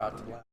About to laugh.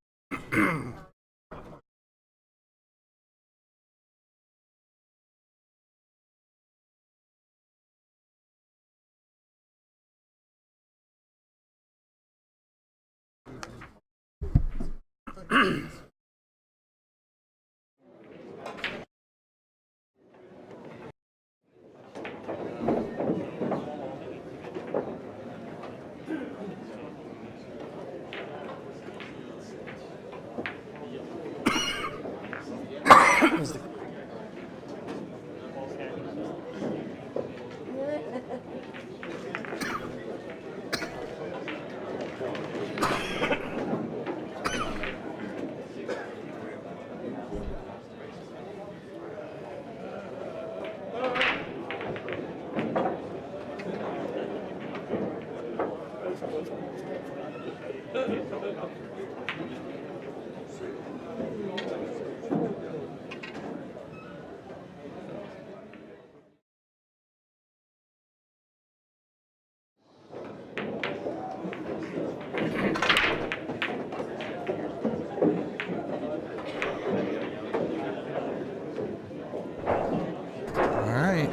Alright.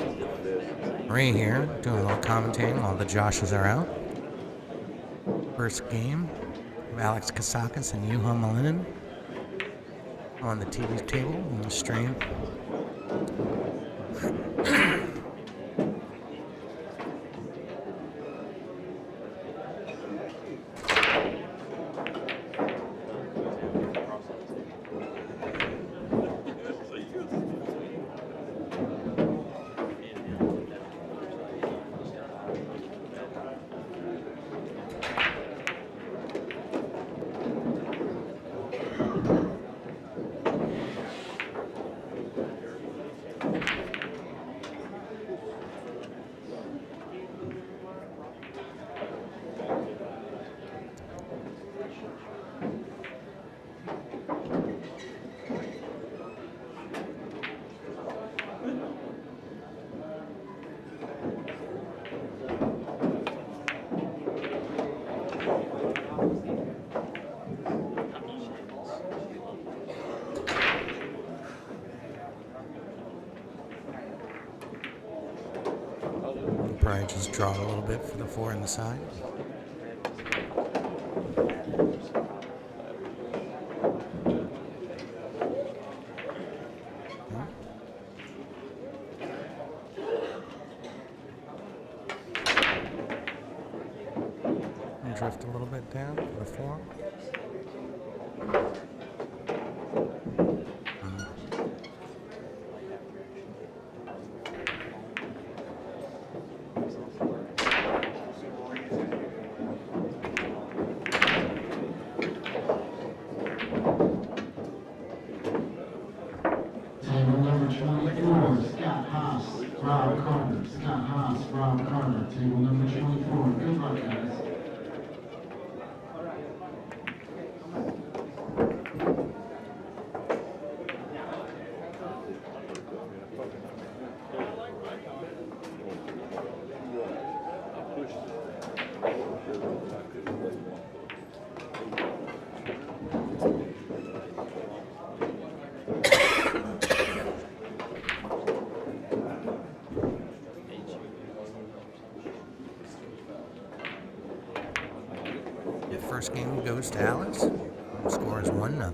Ray here, doing a little commentating while the Joshes are out. First game of Alex Kasakis and Juha Mallinen on the TV table on the stream. Probably just draw a little bit for the 4 on the side. And drift a little bit down for the 4. Table number 24. Good luck, guys. First game goes to Alex. The score is 1-0.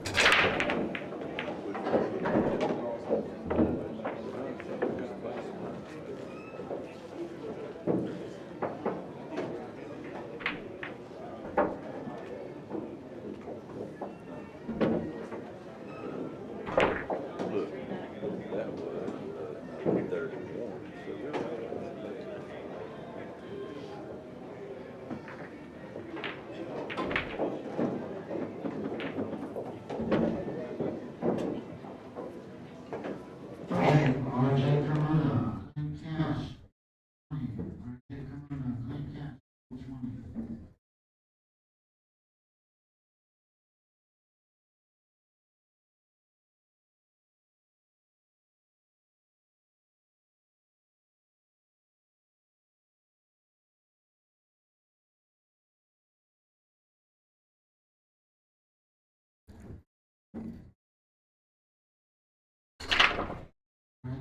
Greg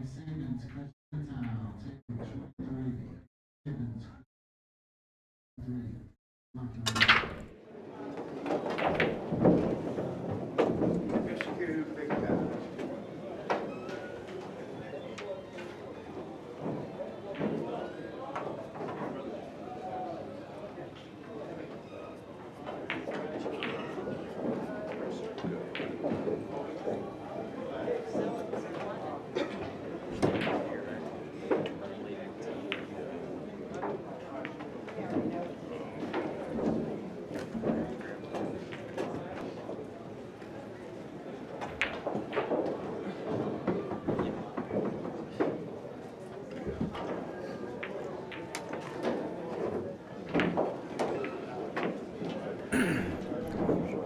Simmons, Chris Town, taking 23. Simmons, 3.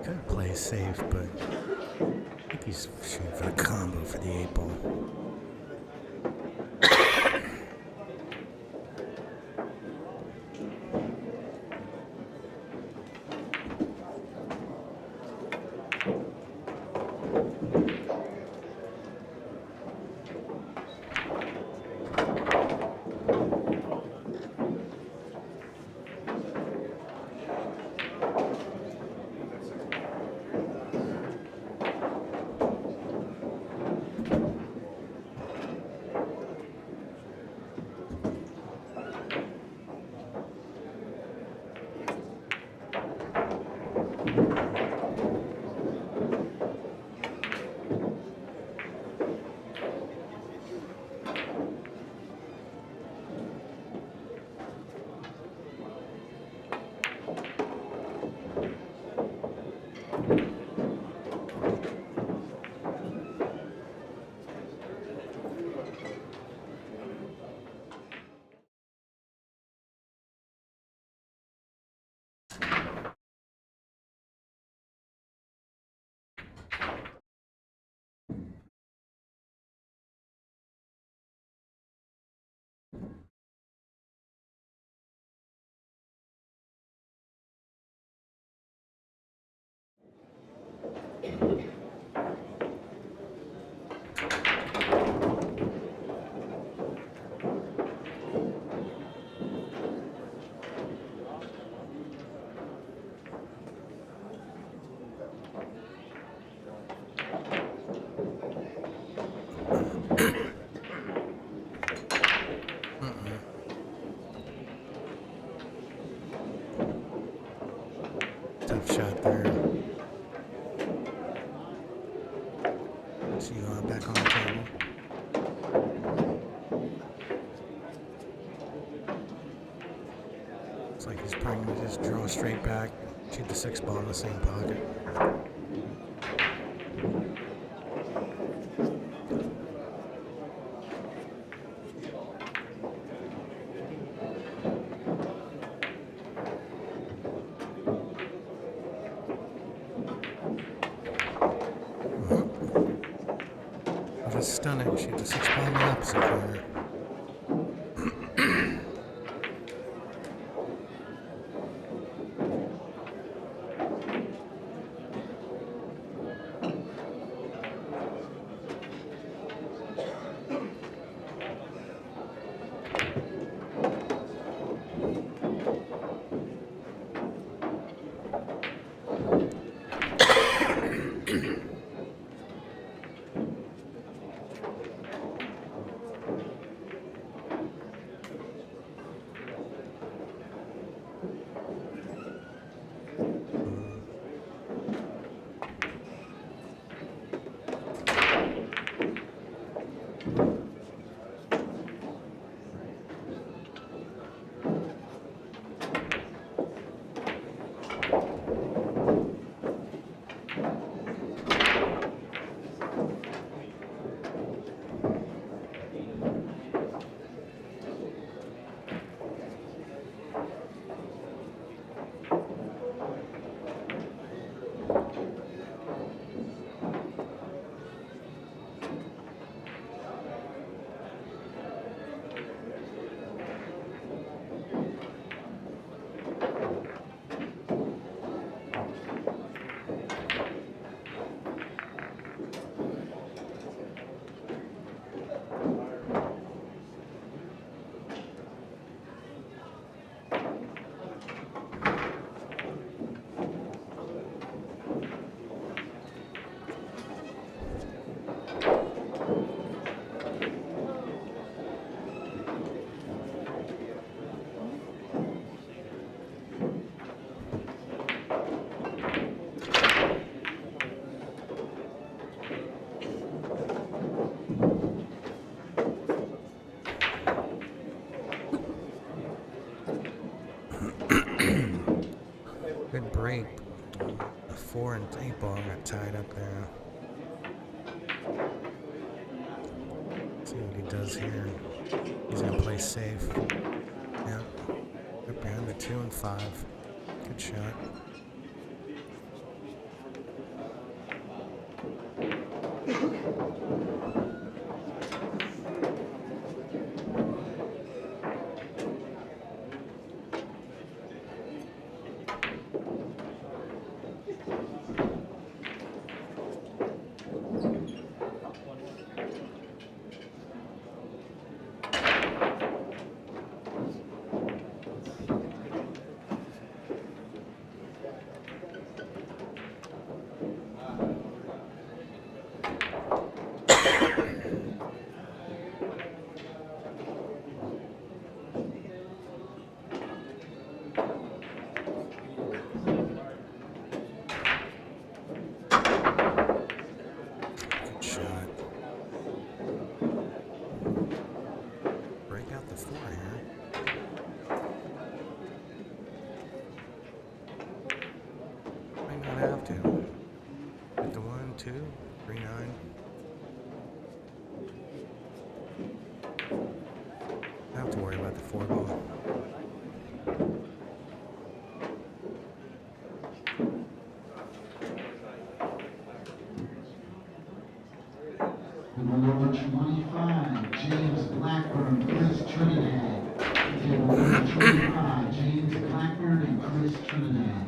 Could play safe, but I think he's shooting for the combo for the 8-ball. Tough shot there. See you back on the table. Looks like he's probably going to just draw straight back, shoot the 6-ball in the same pocket. Just stun it and shoot the 6-ball in the opposite corner. break. The 4 and 8 ball got tied up there. See what he does here. He's gonna play safe. Yep. Up behind the 2 and 5. Good shot. Don't have to worry about the 4 ball. Number 25, James Blackburn, Chris Trinidad. Table number 25, James Blackburn and Chris Trinidad.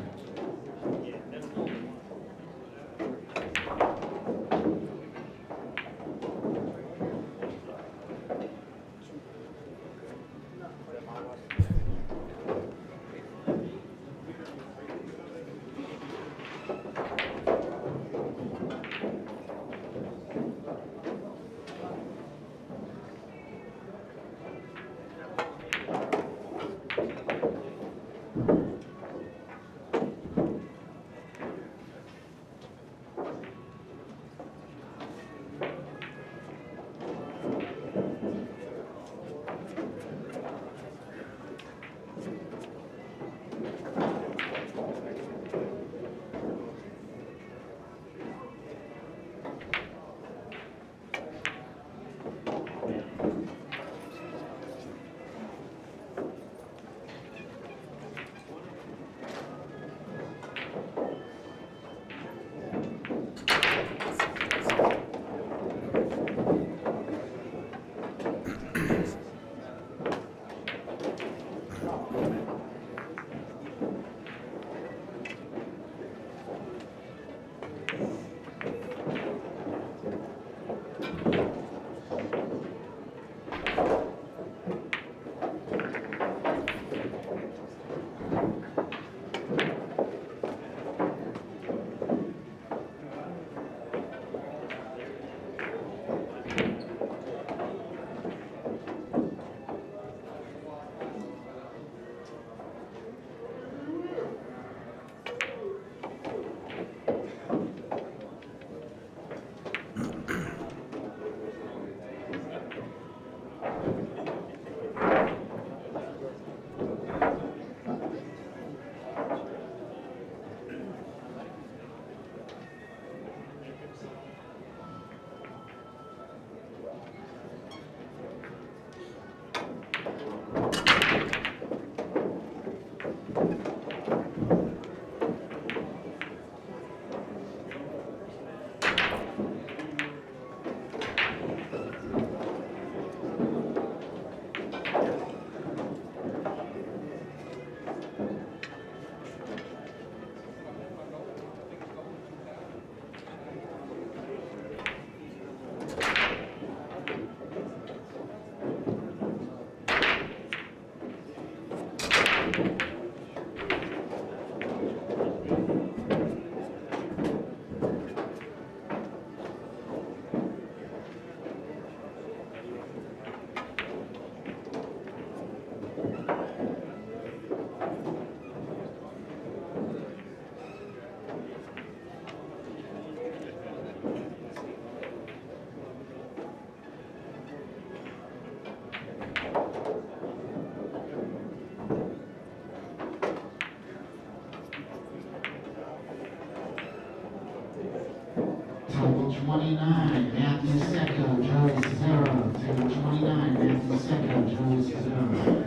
29, Matthew Secco, Joey Cesaro. Table 29, Matthew Secco, Joey Cesaro.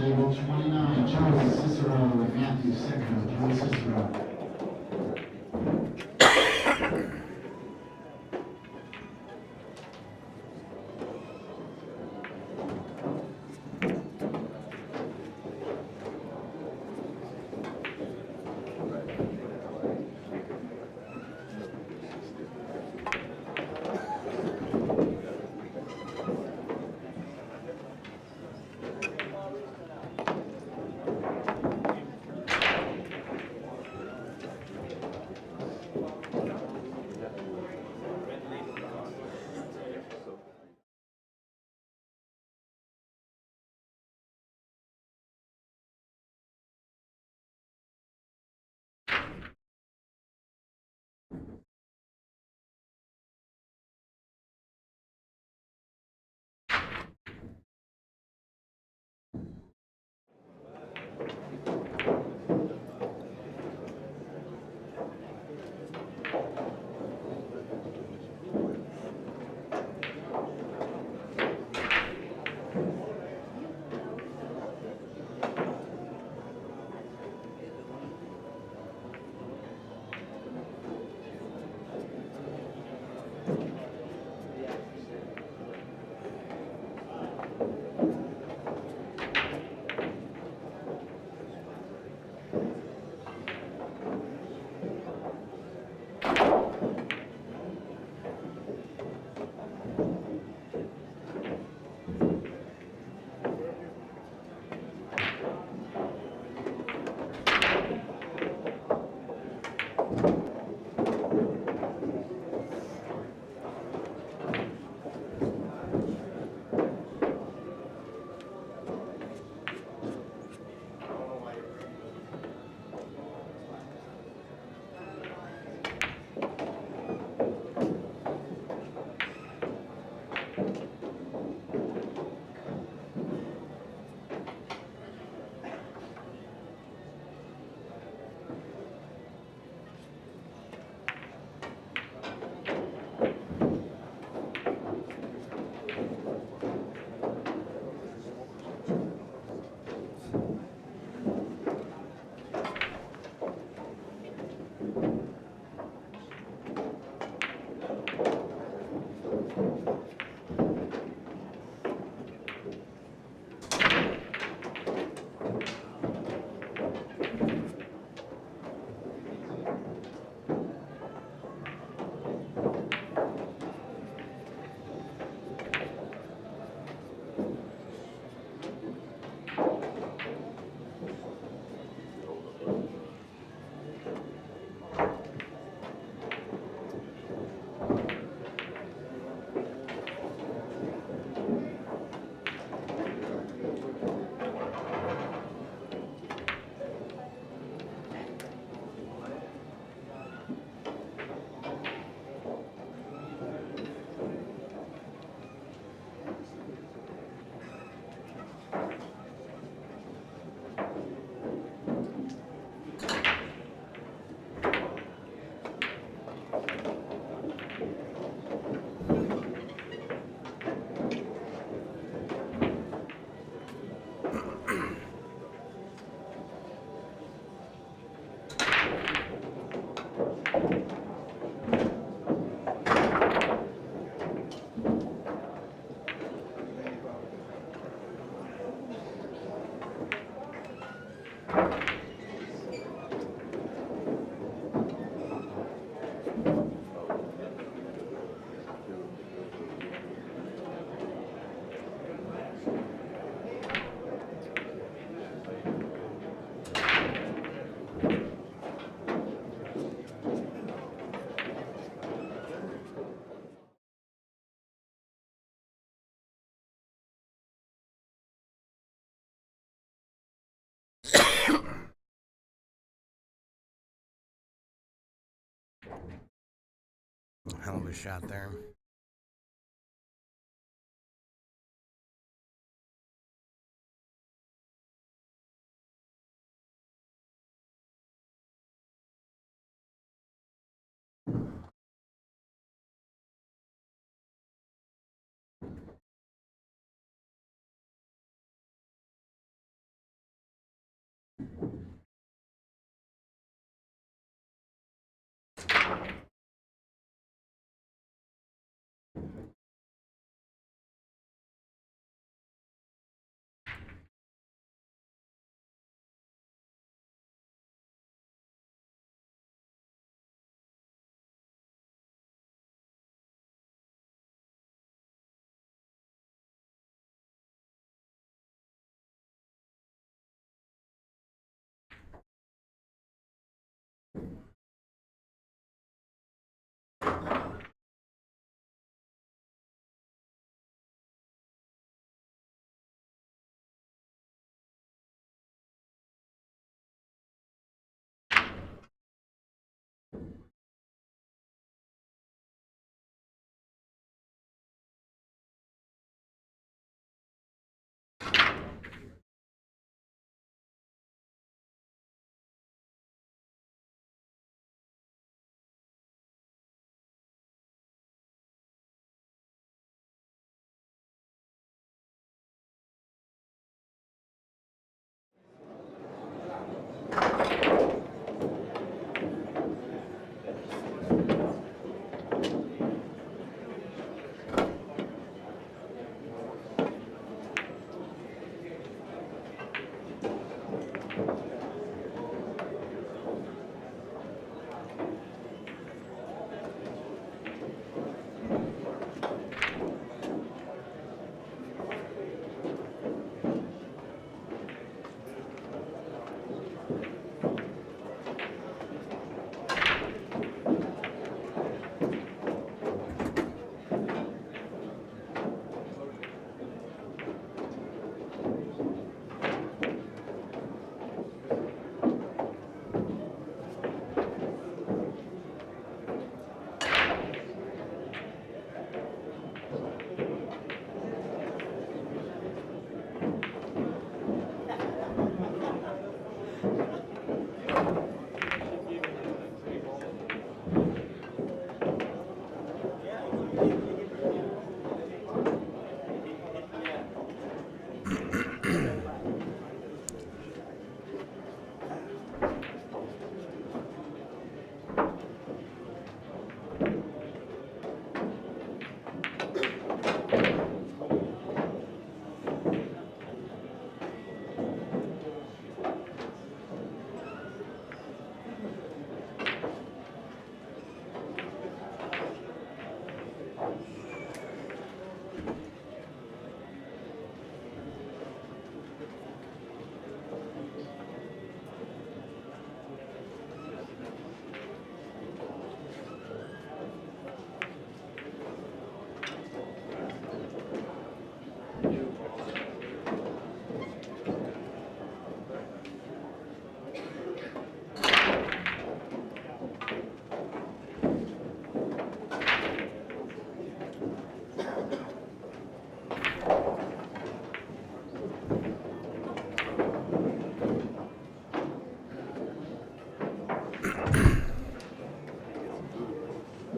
Table 29, Joey Cicero and Matthew Secco, Joey Cicero. Hell of a shot there.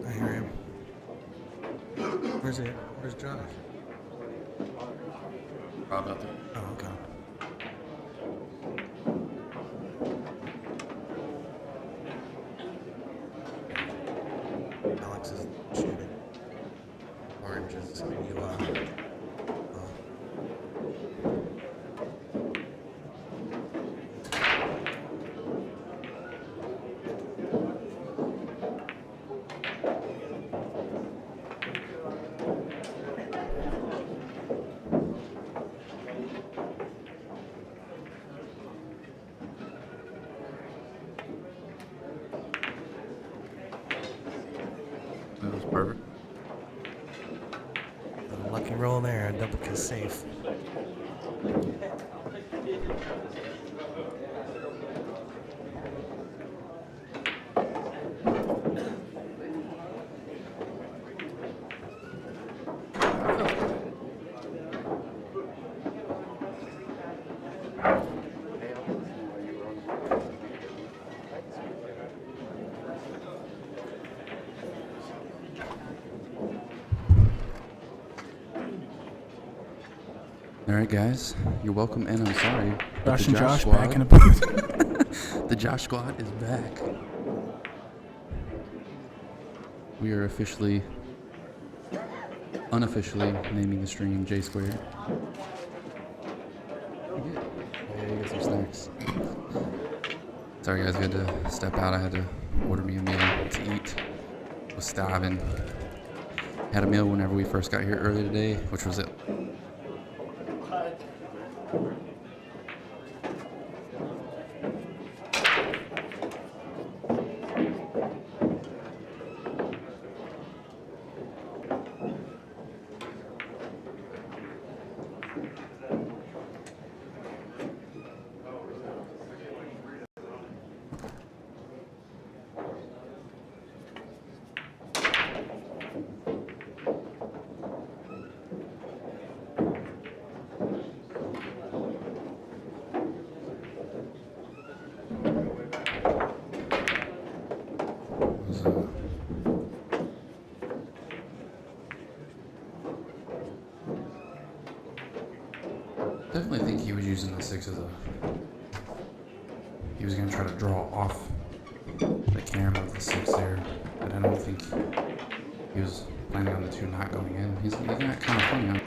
I hear him. Where's it? Where's Josh? Rob out there. Oh, okay. Alex is shooting. Oranges. You, That was perfect. a lucky roll there. Double kill safe. Alright guys, you're welcome and I'm sorry. but Josh the and Josh squad, back in the booth. The Josh squad is back. We are unofficially naming the stream J Squared. Yeah, you get some snacks. Sorry guys, I had to step out. I had to order me a meal to eat. Was starving. Had a meal whenever we first got here earlier today, which was it. Definitely think he was using the 6 as a... He was going to try to draw off the camera of the 6 there, but I don't think he was planning on the 2 not going in. He's got kind of funny on.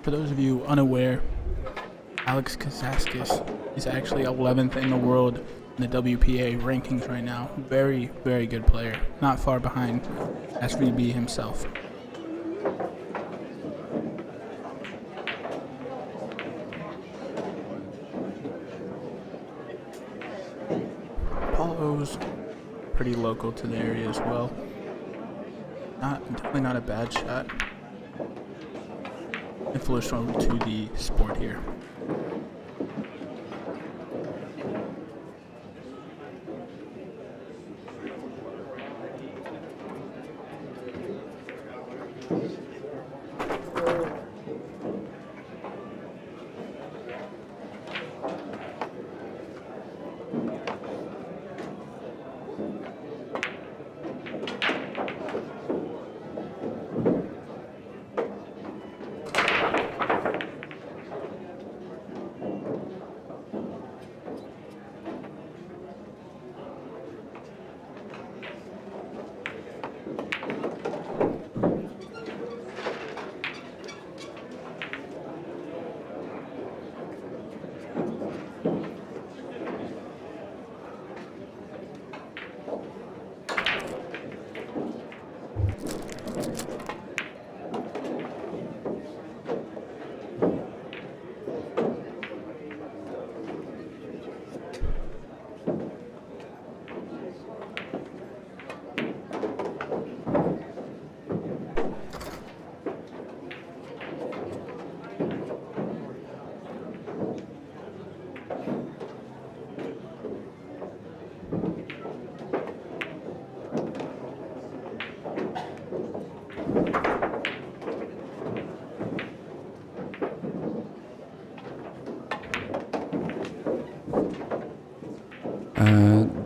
For those of you unaware, Alex Kasakis is actually 11th in the world in the WPA rankings right now. Very, very good player. Not far behind SVB himself. Apollo's pretty local to the area as well. Definitely not a bad shot. Influential to the sport here.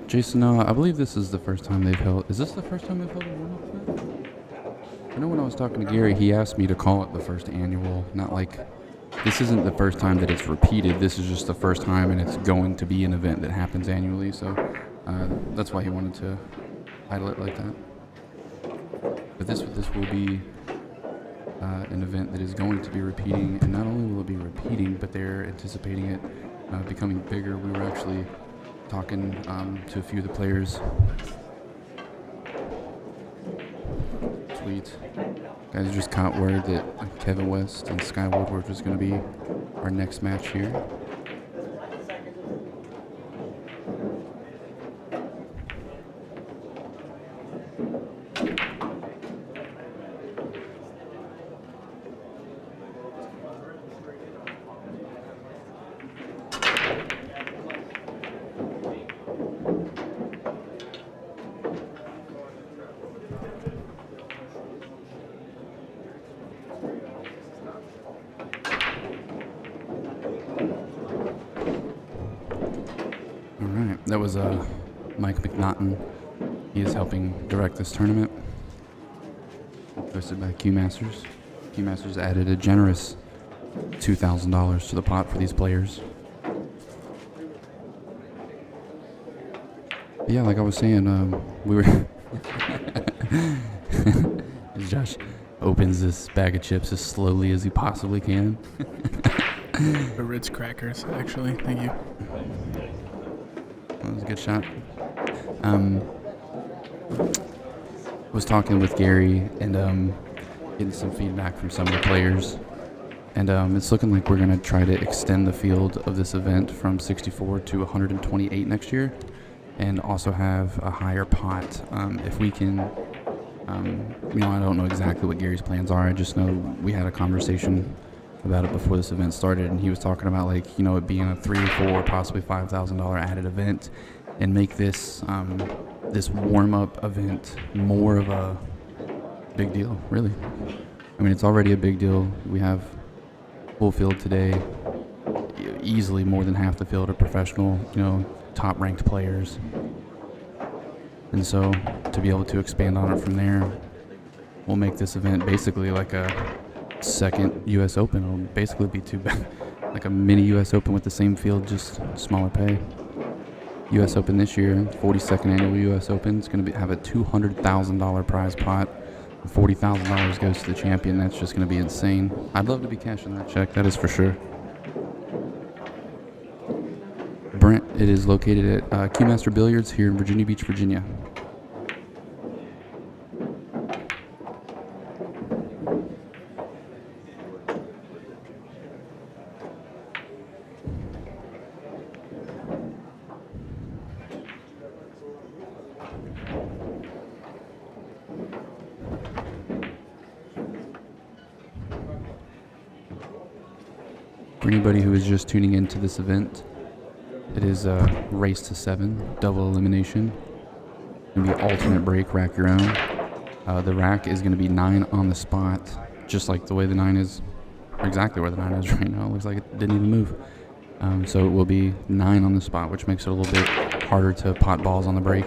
Jason, I believe this is the first time they've held... Is this the first time they've held a warm-up event? I know when I was talking to Gary, he asked me to call it the first annual, not like... This isn't the first time that it's repeated, this is just the first time and it's going to be an event that happens annually, so that's why he wanted to title it like that. But this will be an event that is going to be repeating, and not only will it be repeating, but they're anticipating it becoming bigger. We were actually talking to a few of the players. Sweet. Guys just caught word that Kevin West and Sky Woodward was going to be our next match here. that was Mike McNaughton. He is helping direct this tournament, hosted by Q-Masters. Q-Masters added a generous $2,000 to the pot for these players. But yeah, like I was saying, we were... As Josh opens this bag of chips as slowly as he possibly can. The Ritz crackers, actually. Thank you. That was a good shot. Was talking with Gary and getting some feedback from some of the players. And it's looking like we're going to try to extend the field of this event from 64 to 128 next year. And also have a higher pot. If we can, I don't know exactly what Gary's plans are. I just know we had a conversation about it before this event started, and he was talking about it being a $3,000, $4,000, possibly $5,000 added event, and make this this warm-up event more of a big deal. Really, I mean, it's already a big deal. We have full field today. Easily more than half the field are professional, top-ranked players. And so to be able to expand on it from there, we'll make this event basically like a second U.S. Open. It'll basically be like a mini U.S. Open with the same field, just smaller pay. U.S. Open this year, 42nd annual U.S. Open, is going to have a $200,000 prize pot. $40,000 goes to the champion. That's just going to be insane. I'd love to be cashing that check, that is for sure. Brent, it is located at Q-Master Billiards here in Virginia Beach, Virginia. For anybody who is just tuning into this event, it is a race to 7, double elimination. It's going to be alternate break, rack your own. The rack is going to be 9 on the spot, just like the way the 9 is, or exactly where the 9 is right now. It looks like it didn't even move. So it will be 9 on the spot, which makes it a little bit harder to pot balls on the break.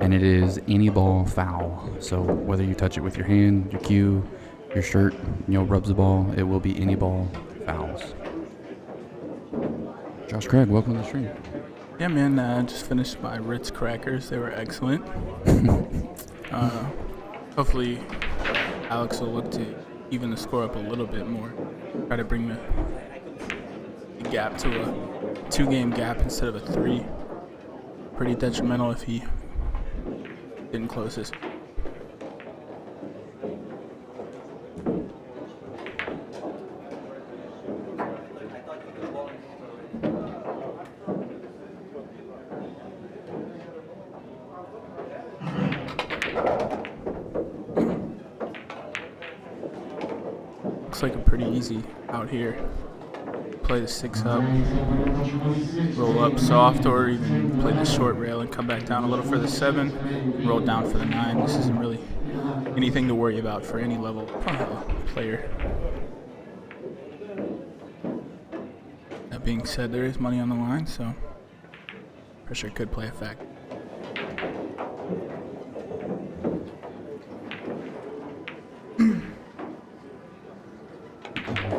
And it is any ball foul. So whether you touch it with your hand, your cue, your shirt, rubs the ball, it will be any ball fouls. Josh Craig, welcome to the stream. Yeah, man, just finished my Ritz crackers. They were excellent. Hopefully, Alex will look to even the score up a little bit more. Try to bring the gap to a 2-game gap instead of a 3. Pretty detrimental if he didn't close this. Looks like a pretty easy out here. Play the 6 up, roll up soft, or even play the short rail and come back down a little for the 7, roll down for the 9. This isn't really anything to worry about for any level player. That being said, there is money on the line, so pressure could play a factor.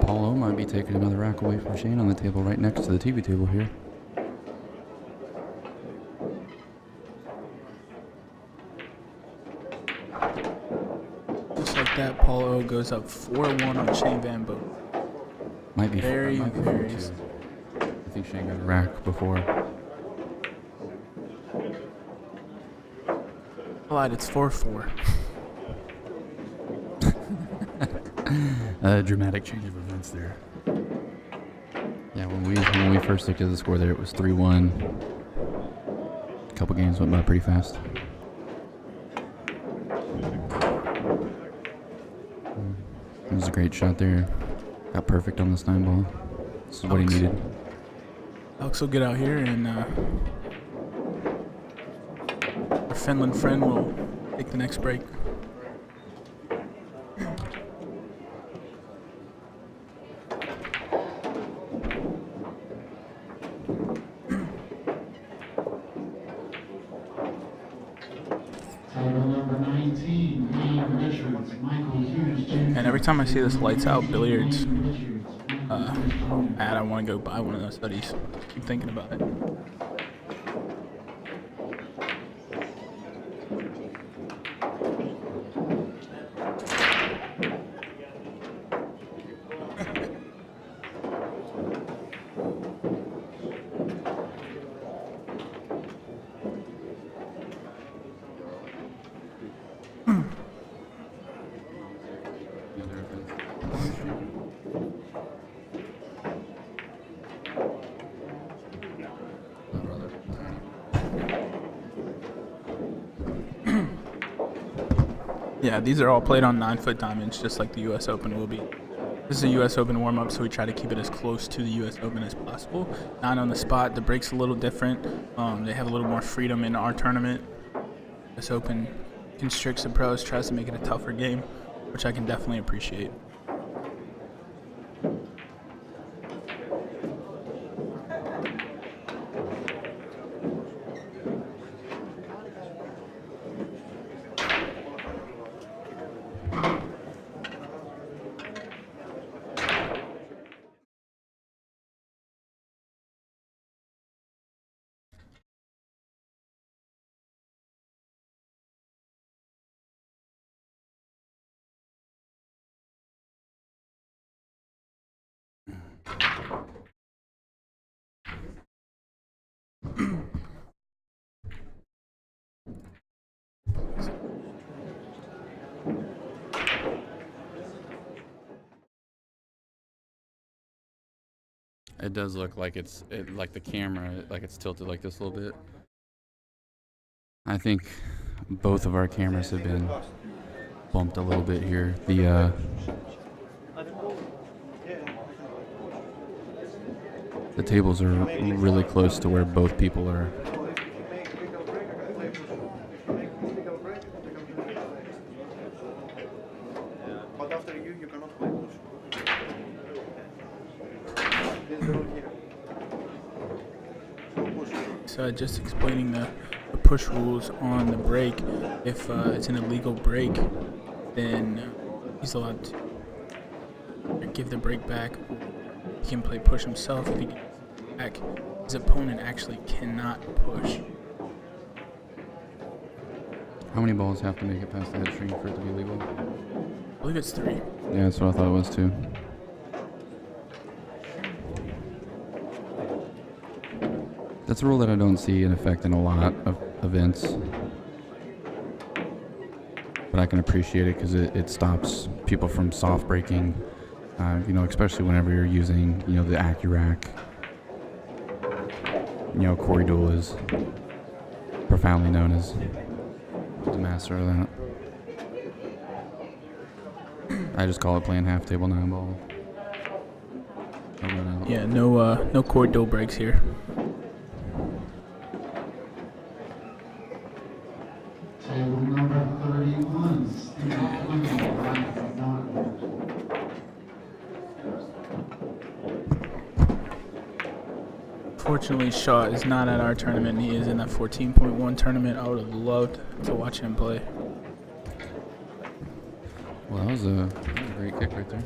Paulo might be taking another rack away from Shane on the table right next to the TV table here. Just like that, Paulo goes up 4-1 on Shane Van Boot. Might be Very, might be very. 4-2. I think Shane got a rack before. Lied, it's 4-4. Dramatic change of events there. Yeah, when we first looked at the score there, it was 3-1. A couple games went by pretty fast. It was a great shot there. Got perfect on this 9 ball. This is what he needed. Alex will get out here, and our Finland friend will take the next break. Michael Hughes Jr. And every time I see this lights out billiards Richards, ad, I want to go buy one of those hoodies. Keep thinking about it. Yeah, these are all played on 9-foot diamonds, just like the U.S. Open will be. This is a U.S. Open warm-up, so we try to keep it as close to the U.S. Open as possible. 9 on the spot. The break's a little different. They have a little more freedom in our tournament. U.S. Open constricts the pros, tries to make it a tougher game, which I can definitely appreciate. It does look like like the camera, like it's tilted like this a little bit. I think both of our cameras have been bumped a little bit here. The tables are really close to where both people are. But after you cannot play push. So just explaining the push rules on the break. If it's an illegal break, then he's allowed to give the break back. He can play push himself. If he gets back, his opponent actually cannot push. How many balls have to make it past the head string for it to be legal? I believe it's 3. Yeah, that's what I thought it was too. That's a rule that I don't see in effect in a lot of events. But I can appreciate it because it stops people from soft breaking, especially whenever you're using, the Accurac. Corey Dool is profoundly known as the master of that. I just call it playing half table 9 ball. Yeah, no Corey Dool breaks here. Table number 31, Steve Fleming, Black from Norton. Fortunately, Shaw is not at our tournament. He is in that 14.1 tournament. I would have loved to watch him play. Well, that was a great kick right there.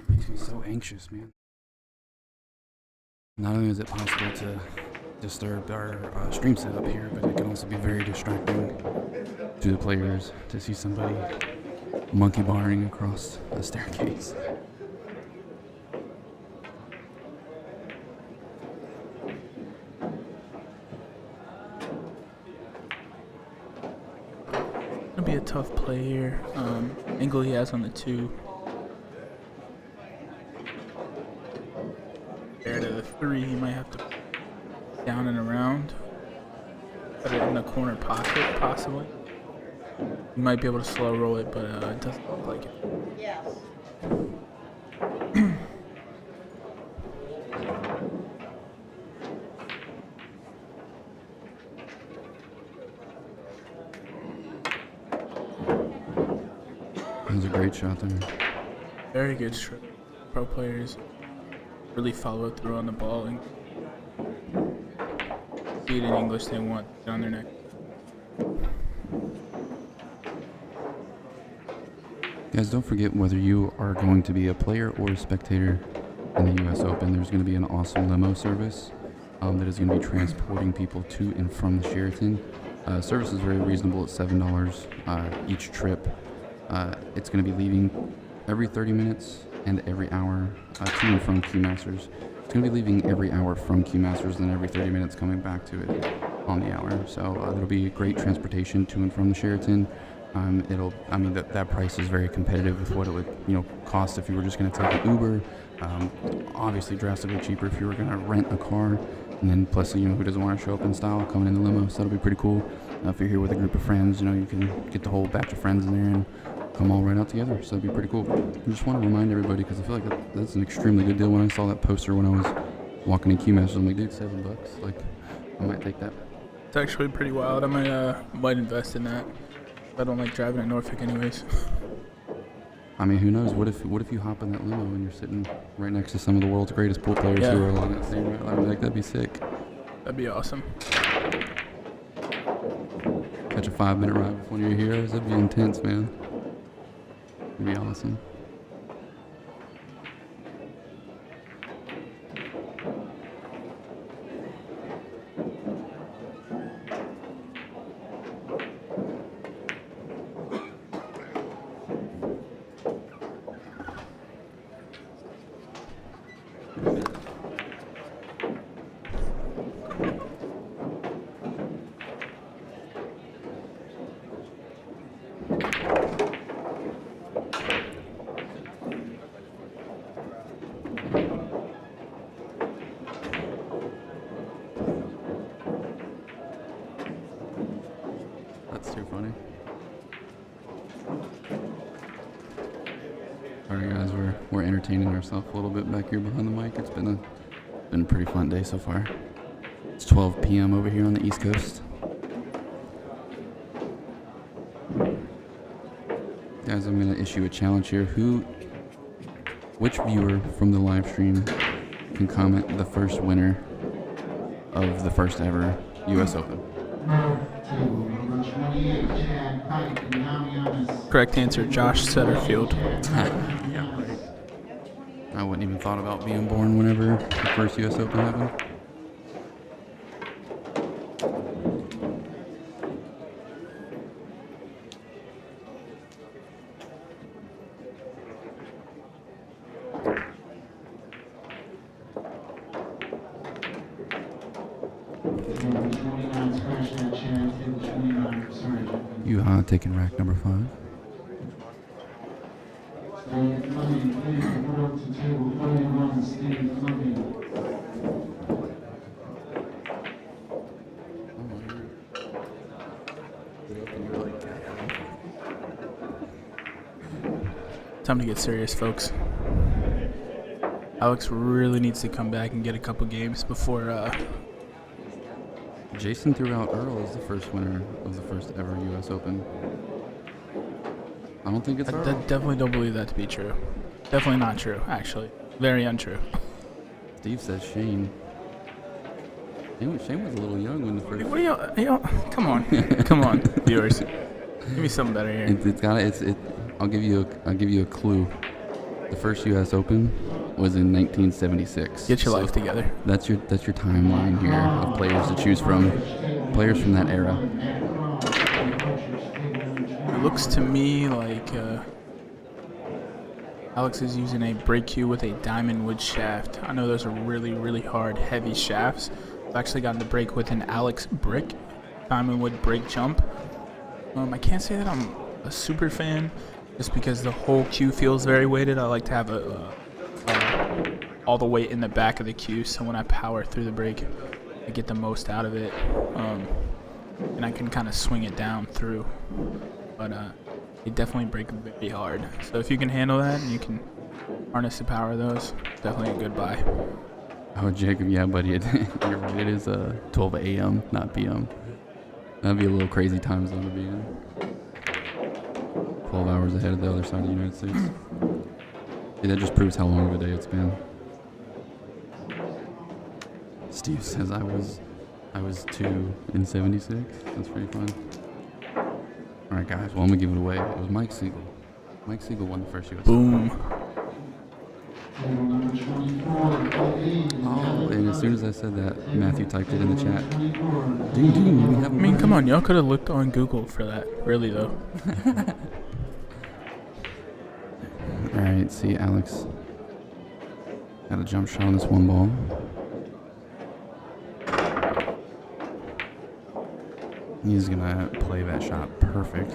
Makes me so anxious, man. Not only is it possible to disturb our stream setup here, but it can also be very distracting. to the players to see somebody monkey barring across a staircase. Gonna be a tough play here. Angle he has on the 2. Compared to the 3, he might have to down and around. Put it in the corner pocket, possibly. You might be able to slow roll it, but it doesn't look like it. Yes. That was a great shot there. Very good stroke. Pro players really follow through on the ball and see it in English. They want it on their neck. Guys, don't forget, whether you are going to be a player or a spectator in the U.S. Open, there's going to be an awesome limo service that is going to be transporting people to and from the Sheraton. Service is very reasonable at $7 each trip. It's going to be leaving every 30 minutes and every hour to and from Q-Masters. It's going to be leaving every hour from Q-Masters and then every 30 minutes coming back to it on the hour. So it'll be great transportation to and from the Sheraton. That price is very competitive with what it would, cost if you were just going to take an Uber. Obviously drastically cheaper if you were going to rent a car. And then plus, who doesn't want to show up in style coming in the limo? So that'll be pretty cool. If you're here with a group of friends, you can get the whole batch of friends in there and come all right out together. So that'd be pretty cool. I just want to remind everybody, because I feel like that's an extremely good deal. When I saw that poster when I was walking in Q-Masters, I'm like, dude, $7. Like, I might take that. It's actually pretty wild. I might invest in that. I don't like driving to Norfolk anyways. I mean, who knows? What if you hop in that limo and you're sitting right next to some of the world's greatest pool players who are along that same route? I mean, that'd be sick. That'd be awesome. Catch a 5-minute ride with one of your heroes. That'd be intense, man. It'd be awesome. That's too funny. Alright guys, we're entertaining ourselves a little bit back here behind the mic. It's been a pretty fun day so far. It's 12 p.m. over here on the East Coast. Guys, I'm gonna issue a challenge here. Which viewer from the live stream can comment the first winner of the first ever US Open? Correct answer, Josh Setterfield. Yeah, right. I wouldn't even thought about being born whenever the first US Open happened. Juha taking rack number 5. Time to get serious, folks. Alex really needs to come back and get a couple games before Jason threw out Earl as the first winner of the first ever US Open. I don't think it's I Earl. definitely don't believe that to be true. Definitely not true, actually. Very untrue. Steve says Shane. Shane was a little young when the first. What are you come on. Come on, viewers. Give me something better here. I'll give you a clue. The first US Open was in 1976. Get your life together. That's your timeline here of players to choose from. Players from that era. looks to me like Alex is using a break cue with a diamond wood shaft. I know those are really, really hard, heavy shafts. I've actually gotten the break with an Alex brick, diamond wood break jump. I can't say that I'm a super fan, just because the whole cue feels very weighted. I like to have all the weight in the back of the cue, so when I power through the break, I get the most out of it, and I can kind of swing it down through. But they definitely break very hard. So if you can handle that and you can harness the power of those, definitely a good buy. Oh, Jacob, yeah, buddy, you're right. It is 12 a.m., not p.m. That'd be a little crazy time zone to be in. 12 hours ahead of the other side of the United States. Yeah, that just proves how long of a day it's been. Steve says I was 2 in 76. That's pretty fun. All right, guys. Well, I'm gonna give it away. It was Mike Siegel. Mike Siegel won the first US. Boom. Oh, and as soon as I said that, Matthew typed it in the chat. Ding ding. We have. I mean, come on, y'all could have looked on Google for that. Really though. All right. See, Alex got a jump shot on this one ball. He's gonna play that shot perfect.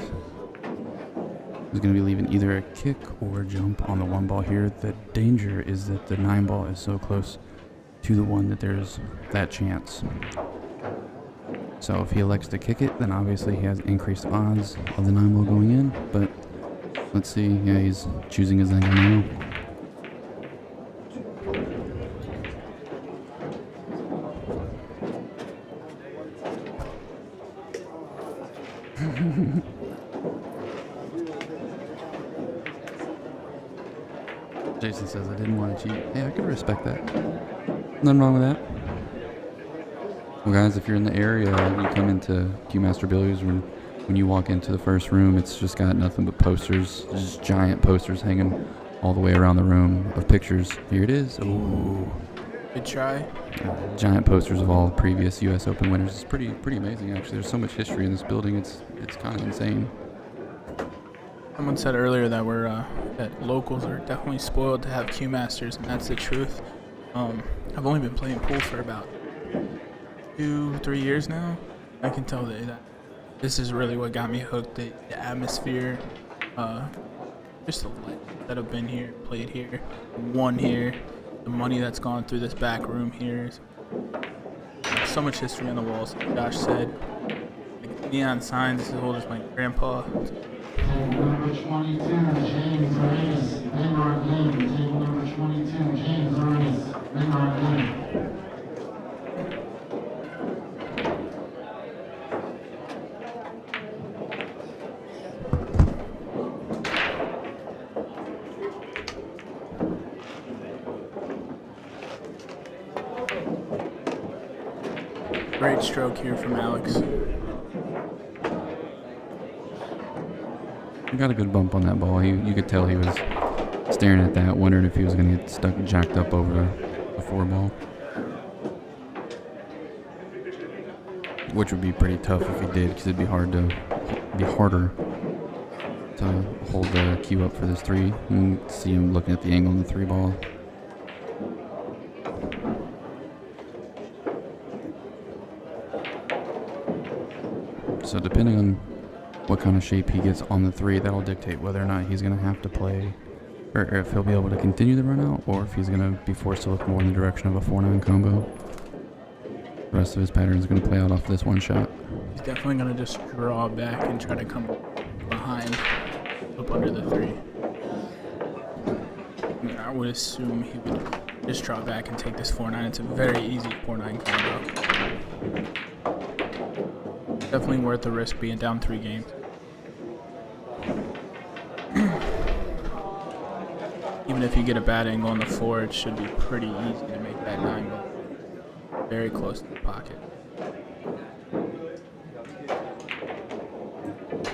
He's gonna be leaving either a kick or a jump on the one ball here. The danger is that the 9 ball is so close to the one that there's that chance. So if he elects to kick it, then obviously he has increased odds of the 9 ball going in. But let's see. Yeah, he's choosing his angle now. Jason says I didn't want to cheat. Hey, I could respect that. Nothing wrong with that. Well, guys, if you're in the area, you come into Q-Master Billiards, when you walk into the first room, it's just got nothing but posters, just giant posters hanging all the way around the room of pictures. Here it is. Ooh. Good try. Giant posters of all previous U.S. Open winners. It's pretty amazing, actually. There's so much history in this building. It's kind of insane. Someone said earlier that that locals are definitely spoiled to have Q-Masters, and that's the truth. I've only been playing pool for about 2-3 years now. I can tell that this is really what got me hooked. The atmosphere, just the light that have been here, played here, won here, the money that's gone through this back room here. So much history on the walls. Like Josh said, like neon signs as old as my grandpa. Table number 22, James Ernest, Lindard Lane. Table number 22, James Ernest, Lindard Lane. Great stroke here from Alex. He got a good bump on that ball. You could tell he was staring at that, wondering if he was going to get stuck jacked up over the 4 ball. Which would be pretty tough if he did, because it'd be harder to hold the cue up for this 3 and see him looking at the angle on the 3 ball. So depending on what kind of shape he gets on the 3, that'll dictate whether or not he's going to have to play, or if he'll be able to continue the run out, or if he's going to be forced to look more in the direction of a 4-9 combo. The rest of his pattern is going to play out off this one shot. He's definitely going to just draw back and try to come behind, up under the 3. And I would assume he would just draw back and take this 4-9. It's a very easy 4-9 combo. Definitely worth the risk being down 3 games. Even if you get a bad angle on the 4, it should be pretty easy to make that 9 go very close to the pocket.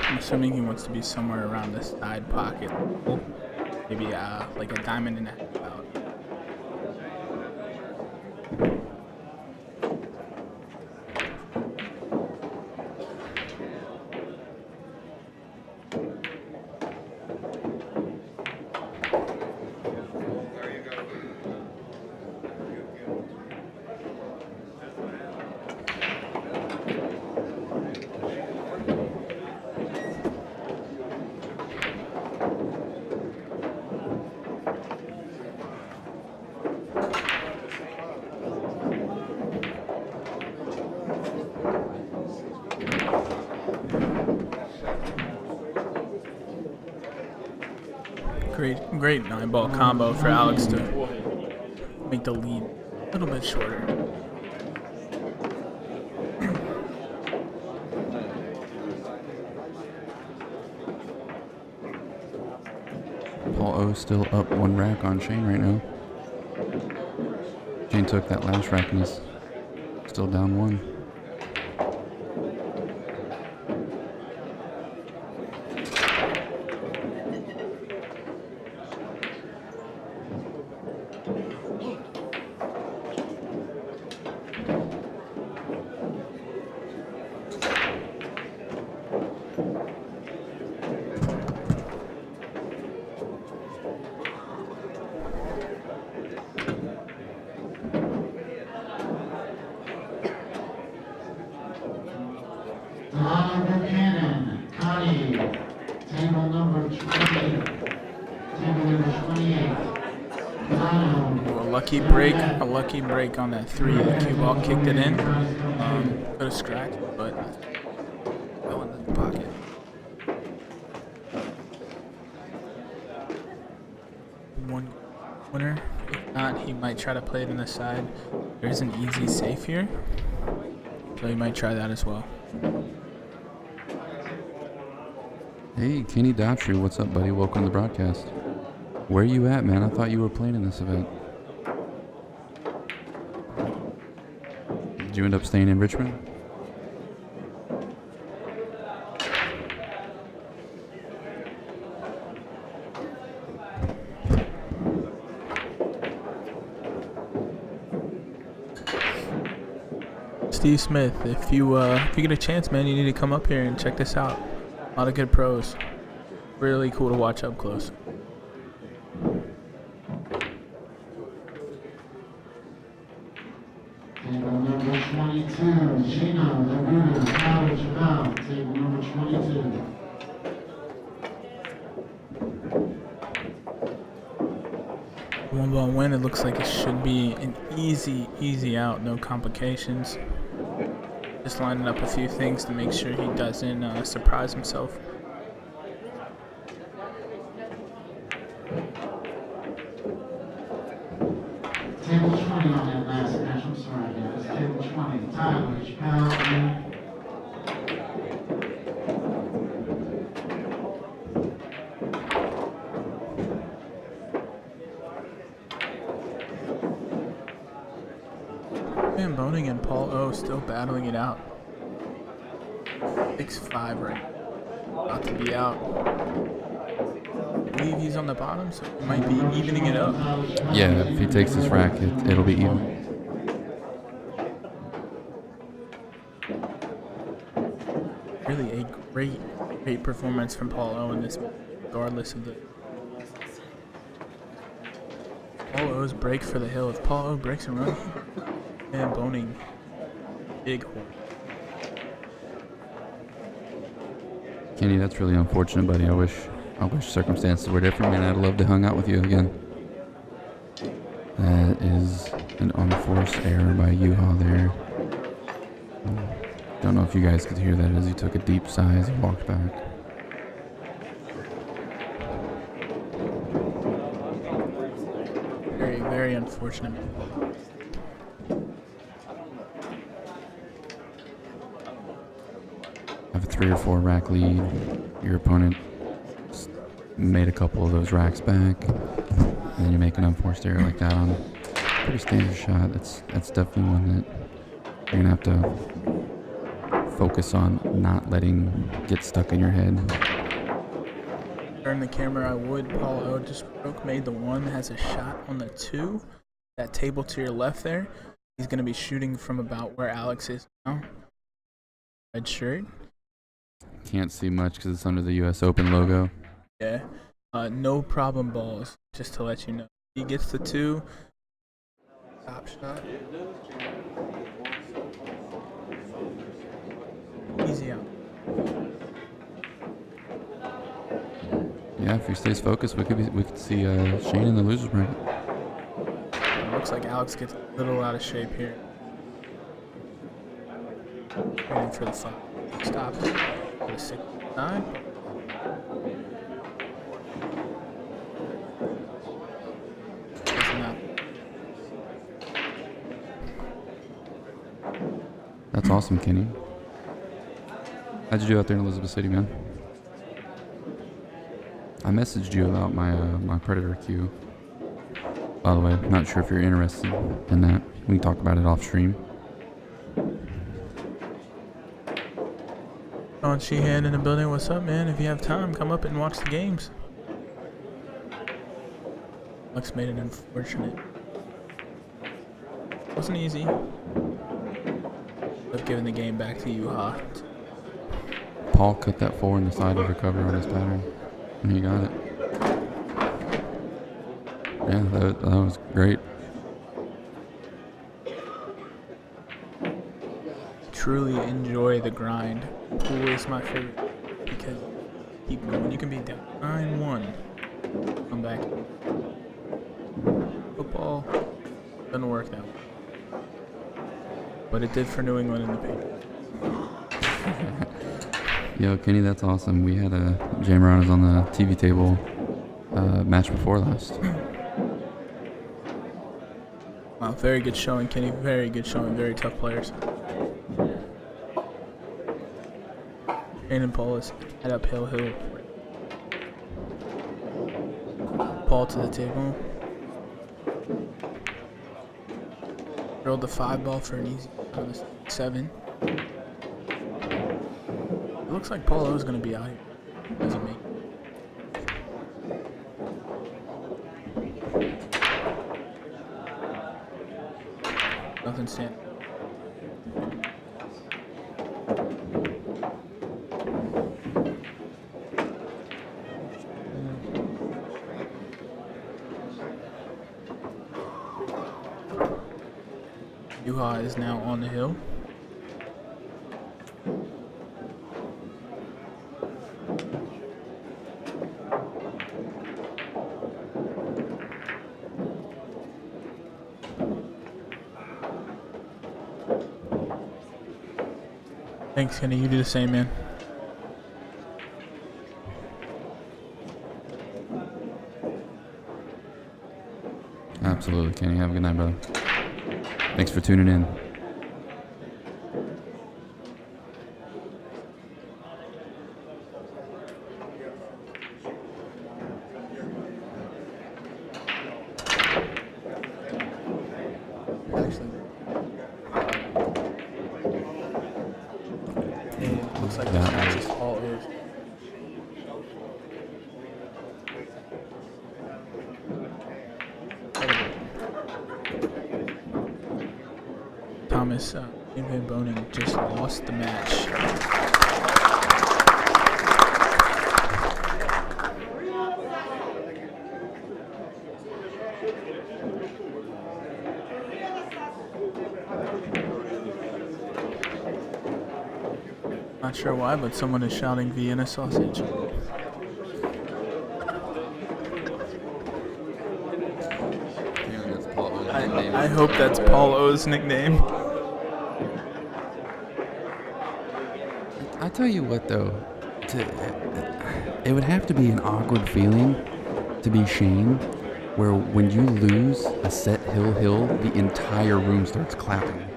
I'm assuming he wants to be somewhere around the side pocket. Maybe like a diamond and a half out. Great 9-ball combo for Alex to make the lead a little bit shorter. Paul O still up 1 rack on Shane right now. Shane took that last rack and is still down 1. Buchanan, Connie, table number 20, table number 28. A lucky break on that 3. The cue ball kicked it in. Could have scratched, but fell into the pocket. One winner. If not, he might try to play it in the side. There's an easy safe here, so he might try that as well. Hey, Kenny Daughtry, what's up, buddy? Welcome to the broadcast. Where you at, man? I thought you were playing in this event. Did you end up staying in Richmond? Steve Smith, if you get a chance, man, you need to come up here and check this out. A lot of good pros. Really cool to watch up close. Table number 22, Gino, Laguda, Howard Chabal, table number 22. One ball win. It looks like it should be an easy out, no complications. Just lining up a few things to make sure he doesn't surprise himself. Table 20 on that last match, I'm sorry guys, table 20, Tyler, Chabal, Man, Boning and Paul O still battling it out. 6-5 right now. About to be out. I believe he's on the bottom, so he might be evening it up. Yeah, if he takes this rack, it'll be even. Really a great performance from Paul O in this match, regardless of the Paul O's break for the hill. If Paul O breaks and runs, and Boning, big hole. Kenny, that's really unfortunate, buddy. I wish circumstances were different, man. I'd love to hang out with you again. That is an unforced error by Juha there. Don't know if you guys could hear that as he took a deep sigh as he walked back. Very unfortunate. Have a 3 or 4 rack lead. Your opponent made a couple of those racks back, and then you make an unforced error like that on a pretty standard shot. That's definitely one that you're gonna have to focus on not letting get stuck in your head. Turn the camera, I would. Paul O just made the 1, has a shot on the 2. That table to your left there. He's going to be shooting from about where Alex is now. Red shirt. Can't see much because it's under the U.S. Open logo. Yeah. No problem balls, just to let you know. He gets the 2. Top shot. Easy out. Yeah, if he stays focused, we could see Shane in the losers bracket. Looks like Alex gets a little out of shape here. Waiting for the 5. Stop. For the 6-9. awesome, Kenny. How'd you do out there in Elizabeth City, man? I messaged you about my Predator Q. By the way, not sure if you're interested in that. We can talk about it off stream. Sean Sheehan in the building. What's up, man? If you have time, come up and watch the games. Alex made it unfortunate. Wasn't easy. I've given the game back to Juha. Paul cut that 4 in the side to recover on his pattern, and he got it. Yeah, that was great. Truly enjoy the grind. Pool is my favorite because keep going. You can be down 9-1. Come back. Football doesn't work that way. But it did for New England in the paper. Yo, Kenny, that's awesome. We had a Jay Maranas on the TV table match before last. Wow, very good showing, Kenny. Very good showing. Very tough players. Shane and Paul is head uphill hill. Paul to the table. Drilled the 5 ball for an easy 7. It looks like Paul O is going to be out here. Doesn't make. Nothing stand. Juha is now on the hill. Thanks, Kenny. You do the same, man. Absolutely, Kenny. Have a good night, brother. Thanks for tuning in. It looks like That this match was- is all over. Thomas Van Boning just lost the match. Not sure why, but someone is shouting Vienna sausage. I hope that's Paul O's nickname. I tell you what, though, it would have to be an awkward feeling to be Shane, where when you lose a set hill, the entire room starts clapping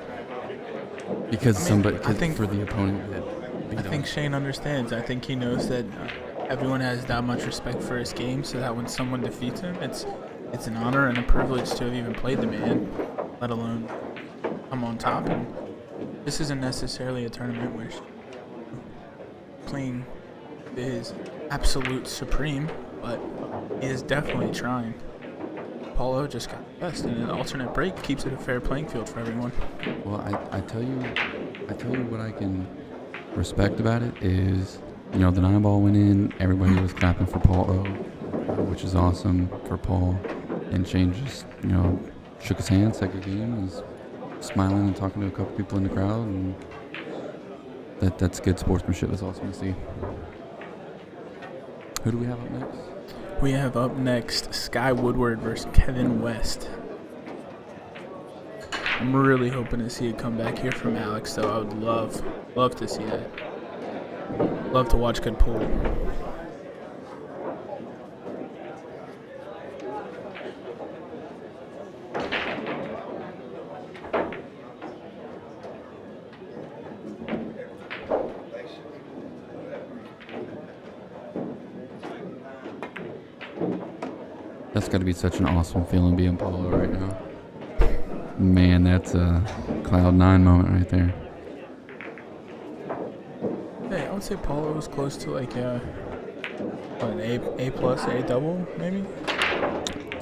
because I think for the opponent that beat I think him. Shane understands. I think he knows that everyone has that much respect for his game, so that when someone defeats him, it's an honor and a privilege to have even played the man, let alone come on top. And this isn't necessarily a tournament where playing is absolute supreme, but he is definitely trying. Paulo just got the best, and an alternate break keeps it a fair playing field for everyone. Well, I tell you what I can respect about it is, the 9 ball went in, everybody was clapping for Paul O, which is awesome for Paul, and Shane just, shook his hand, second game, was smiling and talking to a couple people in the crowd, and that's good sportsmanship. That's awesome to see. Who do we have up next? We have up next Sky Woodward versus Kevin West. I'm really hoping to see a comeback here from Alex, though. I would love to see that. Love to watch good pool. That's got to be such an awesome feeling being Polo right now. Man, that's a cloud 9 moment right there. Hey, I would say Paulo was close to like an A plus, A double, maybe.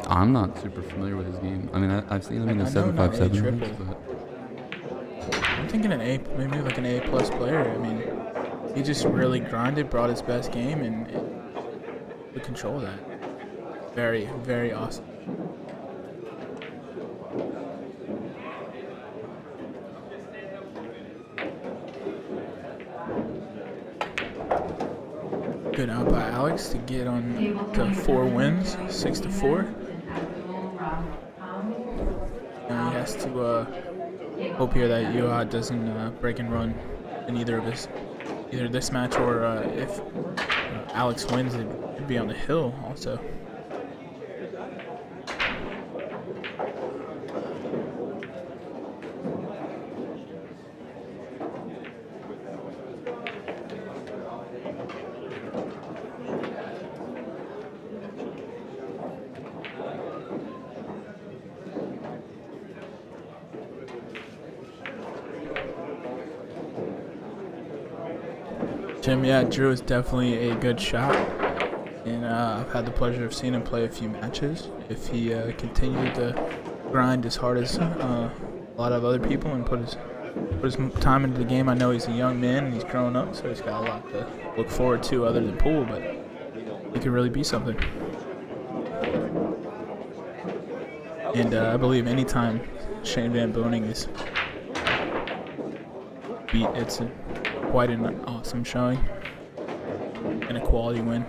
I'm not super familiar with his game. I mean, I've seen him in the I know not 757 A ranks, triple. but I'm thinking an A, maybe like an A plus player. I mean, he just really grinded, brought his best game, and to control that. Very, very awesome. Good out by Alex to get on to 4 wins, 6-4. And he has to hope here that Juha doesn't break and run in either this match, or if Alex wins, it'd be on the hill also. Jim, yeah, Drew is definitely a good shot, and I've had the pleasure of seeing him play a few matches. If he continued to grind as hard as a lot of other people and put his time into the game, I know he's a young man and he's growing up, so he's got a lot to look forward to other than pool, but he could really be something. And I believe anytime Shane Van Boening is beat, it's quite an awesome showing and a quality win.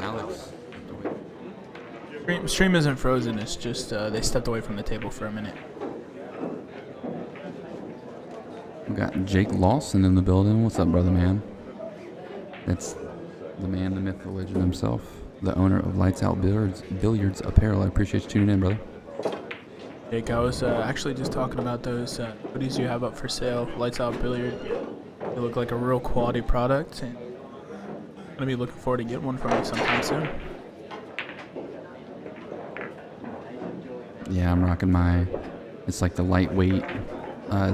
Alex. Stream isn't frozen, it's just they stepped away from the table for a minute. We got Jake Lawson in the building. What's up, brother man? That's the man, the myth, the legend himself, the owner of Lights Out Billiards Apparel. I appreciate you tuning in, brother. Jake, I was actually just talking about those hoodies you have up for sale, Lights Out Billiard. They look like a real quality product, and I'm gonna be looking forward to get one from you sometime soon. Yeah, I'm rocking my, it's like the lightweight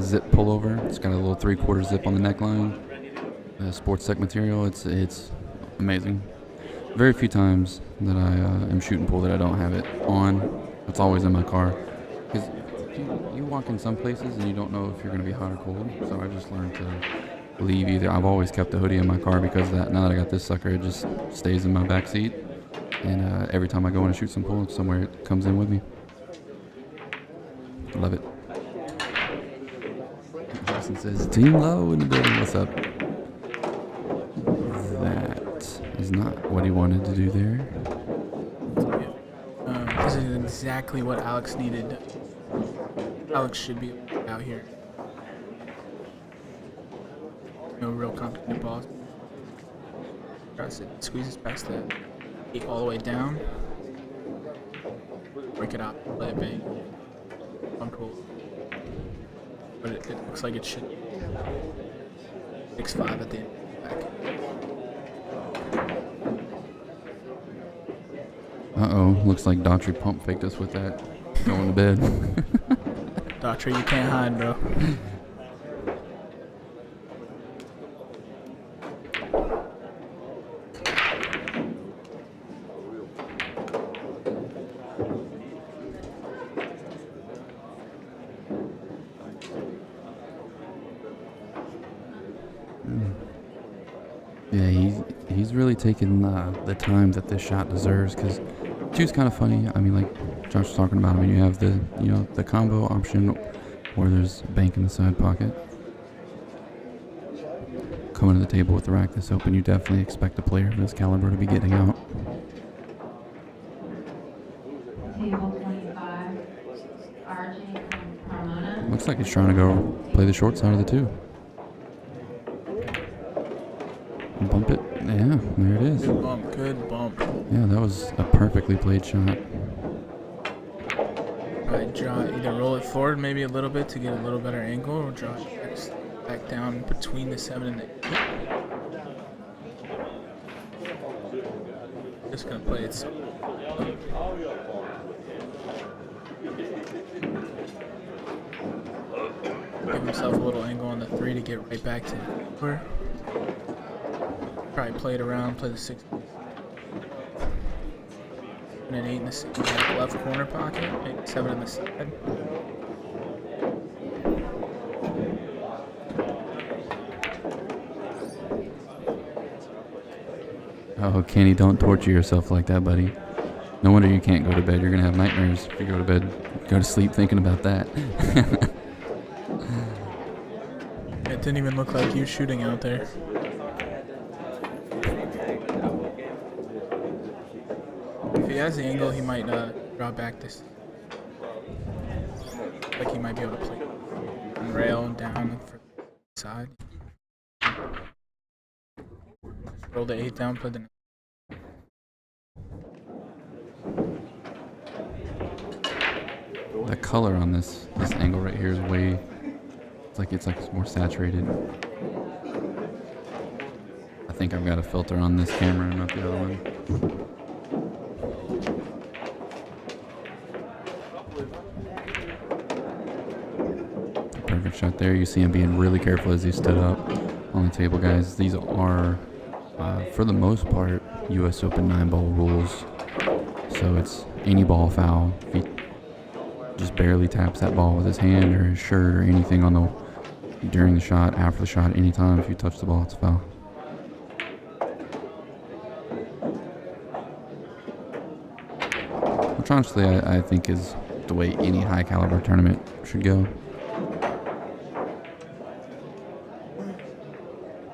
zip pullover. It's got a little 3/4 zip on the neckline. Sports tech material. It's amazing. Very few times that I am shooting pool that I don't have it on. It's always in my car. Because you walk in some places and you don't know if you're going to be hot or cold. So I just learned to leave either. I've always kept the hoodie in my car because that. Now that I got this sucker, it just stays in my back seat. And every time I go in to shoot some pool, somewhere it comes in with me. Love it. Jason says, Team Low in the building. What's up? That is not what he wanted to do there. This is exactly what Alex needed. Alex should be out here. No real complicated balls. Press it, squeezes past that. Take all the way down. Break it out, let it bang. Comfortable. But it looks like it should. 6-5 at the end. Back. Uh-oh, looks like Daughtry pump faked us with that. Going to bed. Daughtry, you can't hide, bro. Yeah, he's really taken the time that this shot deserves, because two's kind of funny. I mean, like Josh was talking about, I mean, you have the combo option where there's bank in the side pocket. Coming to the table with the rack this open, you definitely expect a player of this caliber to be getting out. Table 25. Looks like he's trying to go play the short side of the 2. Bump it. Yeah, there it is. Good bump. Good bump. Yeah, that was a perfectly played shot. Right, draw either roll it forward maybe a little bit to get a little better angle, or draw it back down between the 7 and the 8. Just gonna play it. Give himself a little angle on the 3 to get right back to the 4. Probably play it around, play the 6. And an 8 in the left corner pocket, maybe 7 in the side. Oh, Kenny, don't torture yourself like that, buddy. No wonder you can't go to bed. You're going to have nightmares if you go to bed, go to sleep thinking about that. It didn't even look like you shooting out there. If he has the angle, he might draw back this. Like he might be able to play and rail and down for the side. Roll the 8 down, play the 9. The color on this angle right here is way, it's like it's more saturated. I think I've got a filter on this camera and not the other one. Perfect shot there. You see him being really careful as he stood up on the table, guys. These are, for the most part, U.S. Open 9-ball rules. So it's any ball foul. If he just barely taps that ball with his hand or his shirt or anything on the during the shot, after the shot, anytime if you touch the ball, it's a foul. Which honestly I think is the way any high caliber tournament should go.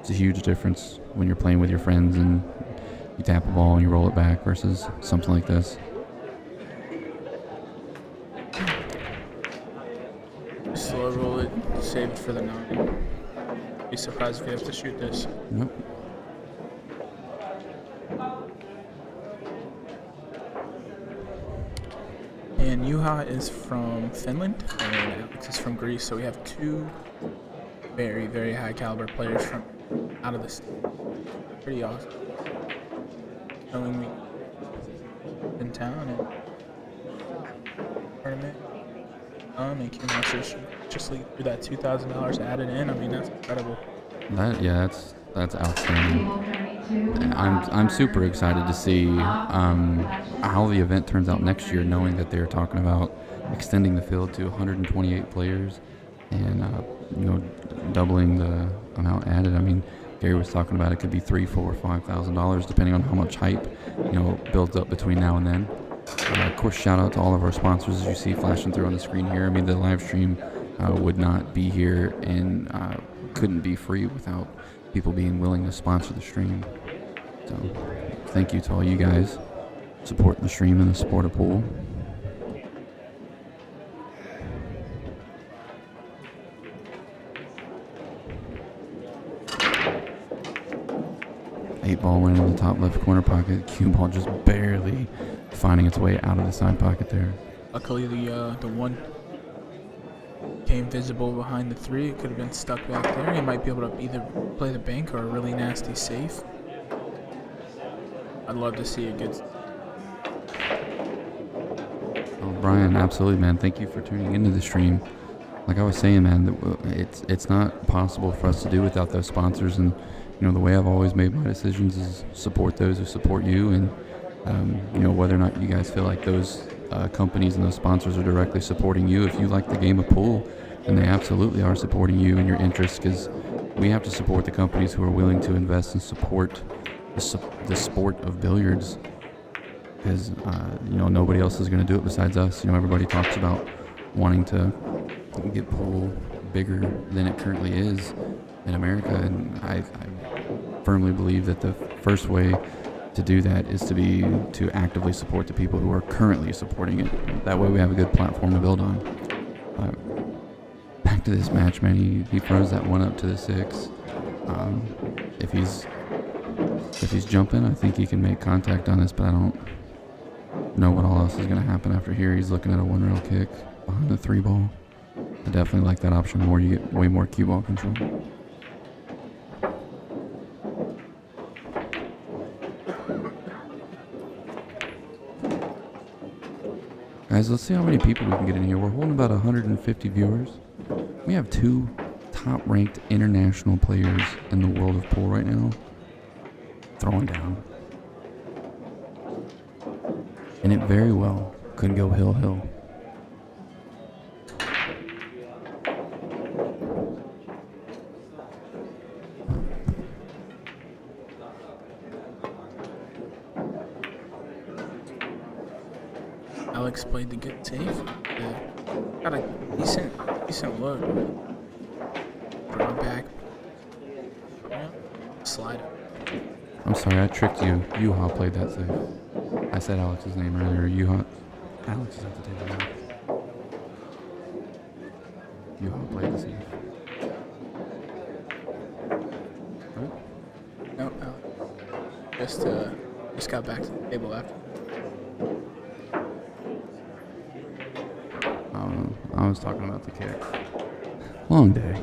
It's a huge difference when you're playing with your friends and you tap a ball and you roll it back versus something like this. Slow roll it, save it for the 9. Be surprised if you have to shoot this. Nope. And Juha is from Finland, and Alex is from Greece. So we have 2 very, very high caliber players from out of the state. Pretty awesome. Showing me in town and tournament. And Q-Master just threw that $2,000 added in. I mean, that's incredible. That's outstanding. I'm super excited to see how the event turns out next year, knowing that they're talking about extending the field to 128 players and doubling the amount added. I mean, Gary was talking about it could be $3,000, $4,000, $5,000 depending on how much hype builds up between now and then. Of course, shout out to all of our sponsors as you see flashing through on the screen here. I mean, the live stream would not be here and couldn't be free without people being willing to sponsor the stream. So thank you to all you guys supporting the stream and the support of pool. Eight ball went in the top left corner pocket. Cue ball just barely finding its way out of the side pocket there. Luckily, the 1 came visible behind the 3. It could have been stuck back there. He might be able to either play the bank or a really nasty safe. I'd love to see a good. Oh, Brian, absolutely, man. Thank you for tuning into the stream. Like I was saying, man, it's not possible for us to do without those sponsors. And the way I've always made my decisions is support those who support you, and whether or not you guys feel like those companies and those sponsors are directly supporting you. If you like the game of pool, then they absolutely are supporting you and your interests, because we have to support the companies who are willing to invest and support the sport of billiards, because nobody else is going to do it besides us. Everybody talks about wanting to get pool bigger than it currently is in America, and I firmly believe that the first way to do that is to actively support the people who are currently supporting it. That way we have a good platform to build on. back to this match, man. He throws that one up to the 6. If he's jumping, I think he can make contact on this, but I don't know what all else is going to happen after here. He's looking at a 1-rail kick behind the 3 ball. I definitely like that option more. You get way more cue ball control. Guys, let's see how many people we can get in here. We're holding about 150 viewers. We have 2 top-ranked international players in the world of pool right now throwing down. And it very well could go hill-hill. Alex played the good save. Got a decent look. Draw back. Yeah. Slide. I'm sorry, I tricked you. Juha played that save. I said Alex's name earlier. Juha. Alex is at the table now. Juha played the save. Right? No, Alex. Just got back to the table after. I was talking about the kick. Long day.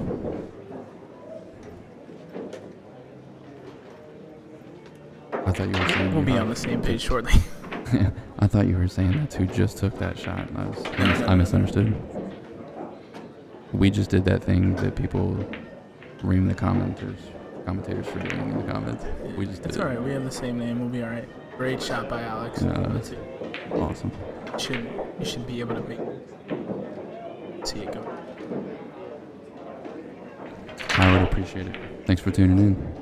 I thought you were saying We'll be on the same page shortly. I thought you were saying that's who just took that shot. I misunderstood. We just did that thing that people ream the commentators for doing in the comments. We just did It's it. alright, we have the same name, we'll be alright. Great shot by Alex. Let's see. Awesome. You should be able to see it go. I would appreciate it. Thanks for tuning in.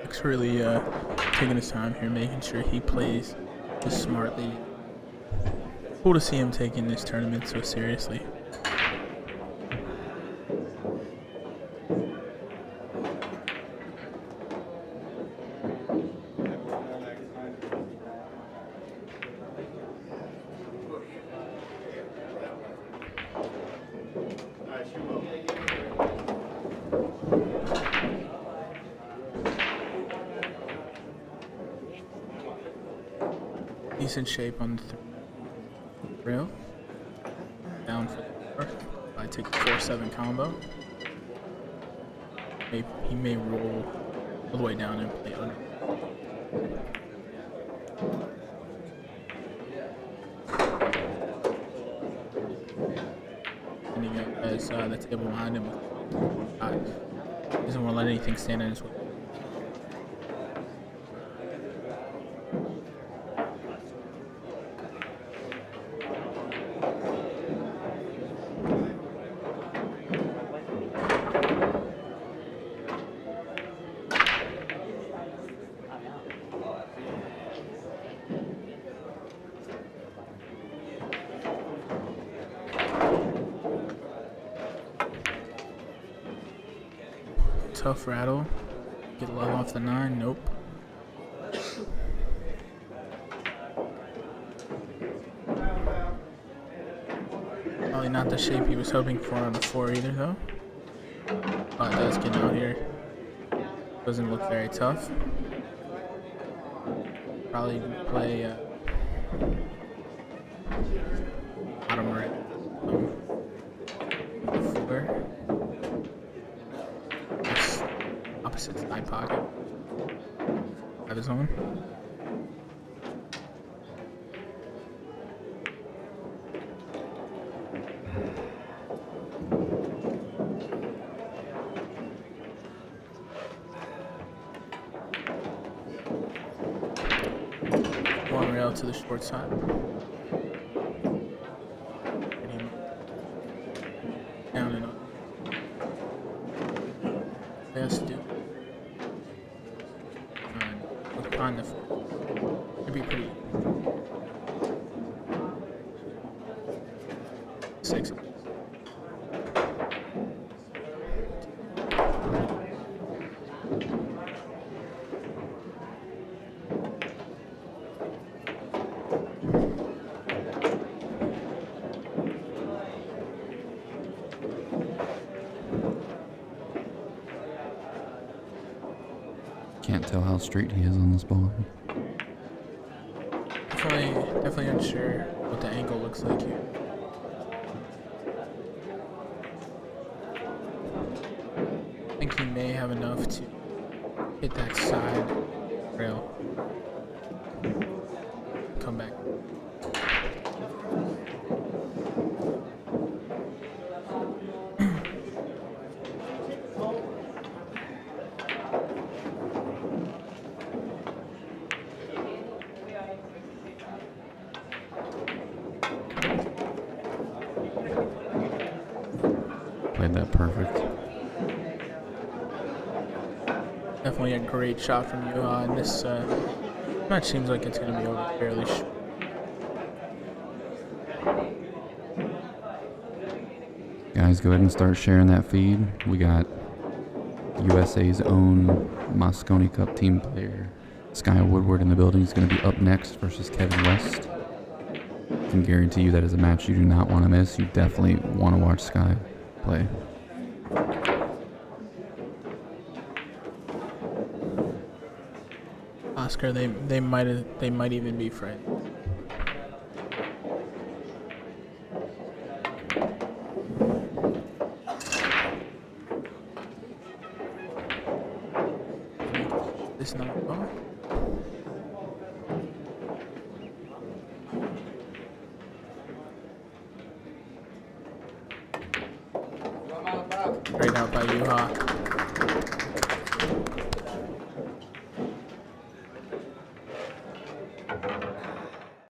Alex really taking his time here, making sure he plays just smartly. Cool to see him taking this tournament so seriously. Decent shape on the rail. Down for the 4. I take the 4-7 combo. He may roll all the way down and play under. Ending up as the table behind him with 5. Doesn't want to let anything stand in his way. Tough rattle. Get love off the 9. Nope. Probably not the shape he was hoping for on the 4 either, though. But it does get out here. Doesn't look very tough. Probably play bottom right. 4. Opposite side pocket. Have his own. One rail to the short side. Down and up. 6. Can't tell how straight he is on this ball. Definitely unsure what the angle looks like here. I think he may have enough to hit that side rail. Come back. Played that perfect. Definitely a great shot from Juha, and this match seems like it's going to be over fairly short. Guys, go ahead and start sharing that feed. We got USA's own Moscone Cup team player, Sky Woodward, in the building. He's going to be up next versus Kevin West. I can guarantee you that is a match you do not want to miss. You definitely want to watch Sky play. Oscar, they might even be friends. This not oh. Great out by Juha.